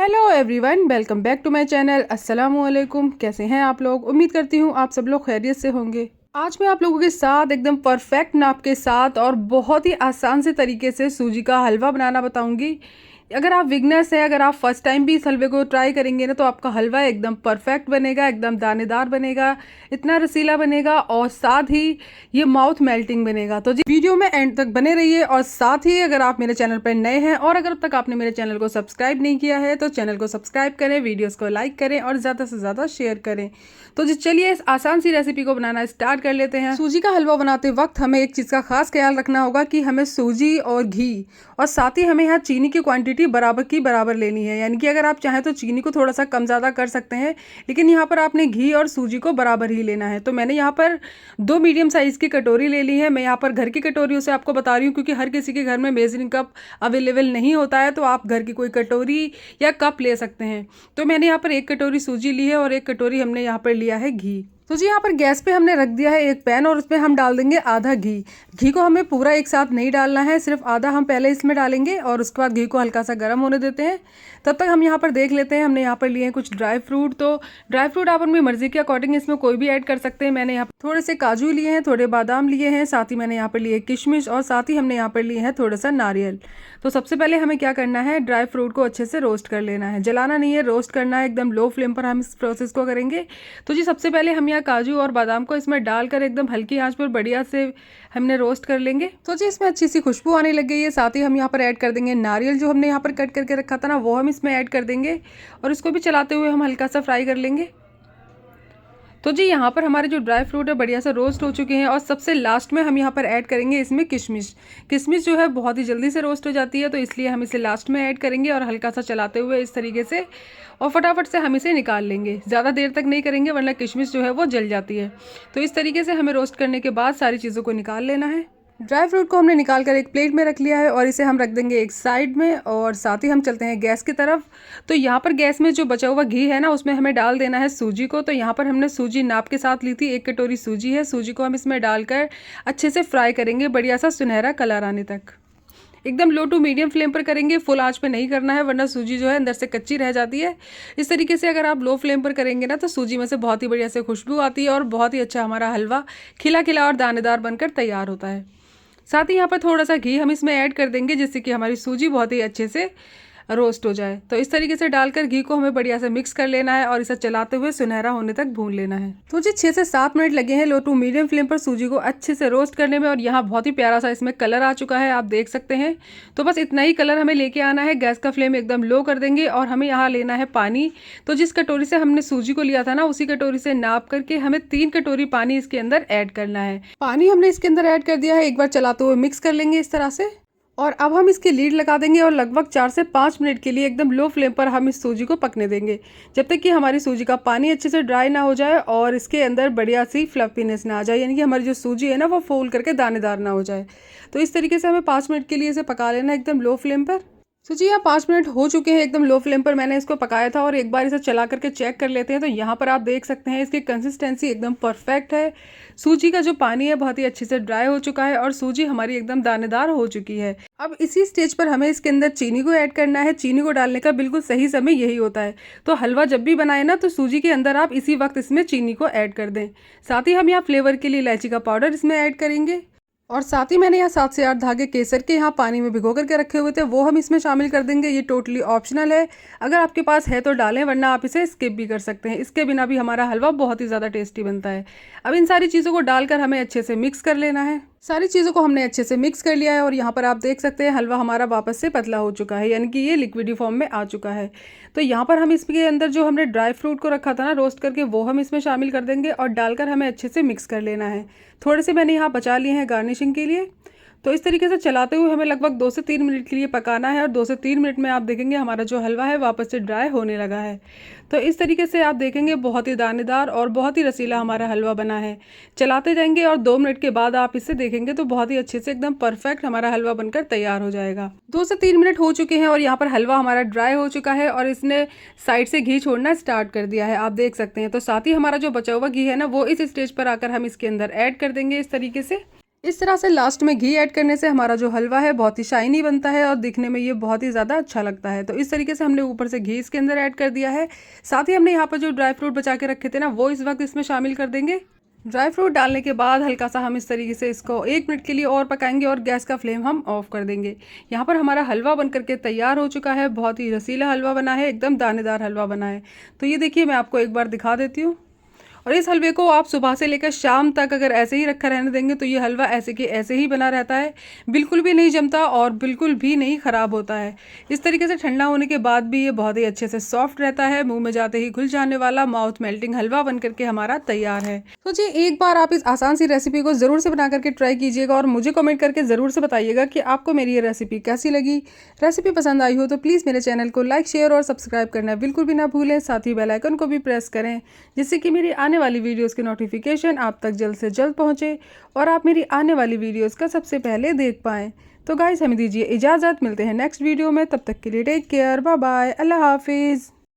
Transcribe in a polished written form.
Hello everyone, welcome back to my channel. अस्सलाम वालेकुम। कैसे हैं आप लोग? उम्मीद करती हूँ आप सब लोग खैरियत से होंगे। आज मैं आप लोगों के साथ एकदम परफेक्ट नाप के साथ और बहुत ही आसान से तरीके से सूजी का हलवा बनाना बताऊंगी। अगर आप बिगनर्स हैं, अगर आप फर्स्ट टाइम भी इस हलवे को ट्राई करेंगे ना, तो आपका हलवा एकदम परफेक्ट बनेगा, एकदम दानेदार बनेगा, इतना रसीला बनेगा और साथ ही ये माउथ मेल्टिंग बनेगा। तो जी वीडियो में एंड तक बने रहिए। और साथ ही अगर आप मेरे चैनल पर नए हैं और अगर अब तक आपने मेरे चैनल को सब्सक्राइब नहीं किया है तो चैनल को सब्सक्राइब करें, वीडियोस को लाइक करें और ज़्यादा से ज़्यादा शेयर करें। तो जी चलिए इस आसान सी रेसिपी को बनाना स्टार्ट कर लेते हैं। सूजी का हलवा बनाते वक्त हमें एक चीज़ का खास ख्याल रखना होगा कि हमें सूजी और घी और साथ ही हमें यहाँ चीनी की क्वांटिटी बराबर की बराबर लेनी है। यानी कि अगर आप चाहें तो चीनी को थोड़ा सा कम ज़्यादा कर सकते हैं, लेकिन यहाँ पर आपने घी और सूजी को बराबर ही लेना है। तो मैंने यहाँ पर 2 मीडियम साइज़ की कटोरी ले ली है। मैं यहाँ पर घर की कटोरियों से आपको बता रही हूँ क्योंकि हर किसी के घर में मेजरिंग कप अवेलेबल नहीं होता है, तो आप घर की कोई कटोरी या कप ले सकते हैं। तो मैंने यहाँ पर 1 कटोरी सूजी ली है और 1 कटोरी हमने यहाँ पर लिया है घी। तो जी यहाँ पर गैस पे हमने रख दिया है एक पैन और उसमें हम डाल देंगे आधा घी। घी को हमें पूरा एक साथ नहीं डालना है, सिर्फ आधा हम पहले इसमें डालेंगे और उसके बाद घी को हल्का सा गर्म होने देते हैं। तब तक हम यहाँ पर देख लेते हैं, हमने यहाँ पर लिए हैं कुछ ड्राई फ्रूट। तो ड्राई फ्रूट आप अपनी मर्जी के अकॉर्डिंग इसमें कोई भी ऐड कर सकते हैं। मैंने यहाँ पर थोड़े से काजू लिए हैं, थोड़े बादाम लिए हैं, साथ ही मैंने यहाँ पर लिए किशमिश और साथ ही हमने यहाँ पर लिए हैं थोड़ा सा नारियल। तो सबसे पहले हमें क्या करना है, ड्राई फ्रूट को अच्छे से रोस्ट कर लेना है। जलाना नहीं है, रोस्ट करना है। एकदम लो फ्लेम पर हम इस प्रोसेस को करेंगे। तो जी सबसे पहले हम यहाँ काजू और बादाम को इसमें डालकर एकदम हल्की आंच पर बढ़िया से हमने रोस्ट कर लेंगे। तो जी इसमें अच्छी सी खुशबू आने लग गई है। साथ ही हम यहाँ पर ऐड कर देंगे नारियल, जो हमने यहाँ पर कट करके रखा था ना, वो हम इसमें ऐड कर देंगे और इसको भी चलाते हुए हम हल्का सा फ्राई कर लेंगे। तो जी यहाँ पर हमारे जो ड्राई फ्रूट है बढ़िया से रोस्ट हो चुके हैं और सबसे लास्ट में हम यहाँ पर ऐड करेंगे इसमें किशमिश। किशमिश जो है बहुत ही जल्दी से रोस्ट हो जाती है, तो इसलिए हम इसे लास्ट में ऐड करेंगे और हल्का सा चलाते हुए इस तरीके से और फटाफट से हम इसे निकाल लेंगे। ज़्यादा देर तक नहीं करेंगे वरना किशमिश जो है वो जल जाती है। तो इस तरीके से हमें रोस्ट करने के बाद सारी चीज़ों को निकाल लेना है। ड्राई फ्रूट को हमने निकाल कर एक प्लेट में रख लिया है और इसे हम रख देंगे एक साइड में और साथ ही हम चलते हैं गैस की तरफ। तो यहाँ पर गैस में जो बचा हुआ घी है ना, उसमें हमें डाल देना है सूजी को। तो यहाँ पर हमने सूजी नाप के साथ ली थी, 1 कटोरी सूजी है। सूजी को हम इसमें डालकर अच्छे से फ्राई करेंगे बढ़िया सा सुनहरा कलर आने तक। एकदम लो टू मीडियम फ्लेम पर करेंगे, फुल आंच पे नहीं करना है वरना सूजी जो है अंदर से कच्ची रह जाती है। इस तरीके से अगर आप लो फ्लेम पर करेंगे ना, तो सूजी में से बहुत ही बढ़िया से खुशबू आती है और बहुत ही अच्छा हमारा हलवा खिला खिला और दानेदार बनकर तैयार होता है। साथ ही यहाँ पर थोड़ा सा घी हम इसमें ऐड कर देंगे जिससे कि हमारी सूजी बहुत ही अच्छे से रोस्ट हो जाए। तो इस तरीके से डालकर घी को हमें बढ़िया से मिक्स कर लेना है और इसे चलाते हुए सुनहरा होने तक भून लेना है। तो जी 6 से 7 मिनट लगे हैं लो टू मीडियम फ्लेम पर सूजी को अच्छे से रोस्ट करने में और यहाँ बहुत ही प्यारा सा इसमें कलर आ चुका है, आप देख सकते हैं। तो बस इतना ही कलर हमें लेके आना है। गैस का फ्लेम एकदम लो कर देंगे और हमें यहाँ लेना है पानी। तो जिस कटोरी से हमने सूजी को लिया था ना, उसी कटोरी से नाप करके हमें 3 कटोरी पानी इसके अंदर ऐड करना है। पानी हमने इसके अंदर ऐड कर दिया है, एक बार चलाते हुए मिक्स कर लेंगे इस तरह से। और अब हम इसकी लीड लगा देंगे और लगभग 4 से 5 मिनट के लिए एकदम लो फ्लेम पर हम इस सूजी को पकने देंगे, जब तक कि हमारी सूजी का पानी अच्छे से ड्राई ना हो जाए और इसके अंदर बढ़िया सी फ्लफीनेस ना आ जाए, यानी कि हमारी जो सूजी है ना वो फूल करके दानेदार ना हो जाए। तो इस तरीके से हमें 5 मिनट के लिए इसे पका लेना एकदम लो फ्लेम पर। तो जी यहाँ 5 मिनट हो चुके हैं, एकदम लो फ्लेम पर मैंने इसको पकाया था और एक बार इसे चला करके चेक कर लेते हैं। तो यहाँ पर आप देख सकते हैं इसकी कंसिस्टेंसी एकदम परफेक्ट है। सूजी का जो पानी है बहुत ही अच्छे से ड्राई हो चुका है और सूजी हमारी एकदम दानेदार हो चुकी है। अब इसी स्टेज पर हमें इसके अंदर चीनी को ऐड करना है। चीनी को डालने का बिल्कुल सही समय यही होता है। तो हलवा जब भी बनाए ना, तो सूजी के अंदर आप इसी वक्त इसमें चीनी को ऐड कर दें। साथ ही हम यहाँ फ्लेवर के लिए इलायची का पाउडर इसमें ऐड करेंगे और साथ ही मैंने यहाँ 7 से 8 धागे केसर के यहाँ पानी में भिगो करके रखे हुए थे, वो हम इसमें शामिल कर देंगे। ये टोटली ऑप्शनल है, अगर आपके पास है तो डालें वरना आप इसे स्किप भी कर सकते हैं। इसके बिना भी हमारा हलवा बहुत ही ज़्यादा टेस्टी बनता है। अब इन सारी चीज़ों को डालकर हमें अच्छे से मिक्स कर लेना है। सारी चीज़ों को हमने अच्छे से मिक्स कर लिया है और यहाँ पर आप देख सकते हैं हलवा हमारा वापस से पतला हो चुका है, यानी कि ये लिक्विडी फॉर्म में आ चुका है। तो यहाँ पर हम इसके अंदर जो हमने ड्राई फ्रूट को रखा था ना रोस्ट करके, वो हम इसमें शामिल कर देंगे और डालकर हमें अच्छे से मिक्स कर लेना है। थोड़े से मैंने यहाँ बचा लिए हैं गार्निशिंग के लिए। तो इस तरीके से चलाते हुए हमें लगभग 2 से 3 मिनट के लिए पकाना है और 2 से 3 मिनट में आप देखेंगे हमारा जो हलवा है वापस से ड्राई होने लगा है। तो इस तरीके से आप देखेंगे बहुत ही दानेदार और बहुत ही रसीला हमारा हलवा बना है। चलाते जाएंगे और 2 मिनट के बाद आप इसे देखेंगे तो बहुत ही अच्छे से एकदम परफेक्ट हमारा हलवा बनकर तैयार हो जाएगा। 2 से 3 मिनट हो चुके हैं और यहाँ पर हलवा हमारा ड्राई हो चुका है और इसने साइड से घी छोड़ना स्टार्ट कर दिया है, आप देख सकते हैं। तो साथ ही हमारा जो बचा हुआ घी है ना, वो इस स्टेज पर आकर हम इसके अंदर ऐड कर देंगे इस तरीके से। इस तरह से लास्ट में घी ऐड करने से हमारा जो हलवा है बहुत ही शाइनी बनता है और दिखने में ये बहुत ही ज़्यादा अच्छा लगता है। तो इस तरीके से हमने ऊपर से घी इसके अंदर ऐड कर दिया है। साथ ही हमने यहाँ पर जो ड्राई फ्रूट बचा के रखे थे ना, वो इस वक्त इसमें शामिल कर देंगे। ड्राई फ्रूट डालने के बाद हल्का सा हम इस तरीके से इसको 1 मिनट के लिए और पकाएंगे और गैस का फ्लेम हम ऑफ कर देंगे। यहाँ पर हमारा हलवा बन करके तैयार हो चुका है। बहुत ही रसीला हलवा बना है, एकदम दानेदार हलवा बना है। तो ये देखिए, मैं आपको एक बार दिखा देती हूँ। और इस हलवे को आप सुबह से लेकर शाम तक अगर ऐसे ही रखा रहने देंगे तो ये हलवा ऐसे के ऐसे ही बना रहता है, बिल्कुल भी नहीं जमता और बिल्कुल भी नहीं ख़राब होता है। इस तरीके से ठंडा होने के बाद भी ये बहुत ही अच्छे से सॉफ्ट रहता है। मुंह में जाते ही घुल जाने वाला माउथ मेल्टिंग हलवा बन करके हमारा तैयार है। तो जी, एक बार आप इस आसान सी रेसिपी को ज़रूर से बना करके ट्राई कीजिएगा और मुझे कमेंट करके ज़रूर से बताइएगा कि आपको मेरी ये रेसिपी कैसी लगी। रेसिपी पसंद आई हो तो प्लीज़ मेरे चैनल को लाइक, शेयर और सब्सक्राइब करना बिल्कुल भी ना भूलें। साथ ही बेल आइकन को भी प्रेस करें, जिससे कि मेरी आने वाली वीडियोस के नोटिफिकेशन आप तक जल्द से जल्द पहुंचे और आप मेरी आने वाली वीडियोस का सबसे पहले देख पाएँ। तो गाइस, हमें दीजिए इजाज़त, मिलते हैं नेक्स्ट वीडियो में। तब तक के लिए टेक केयर, बाय बाय, अल्लाह हाफिज़।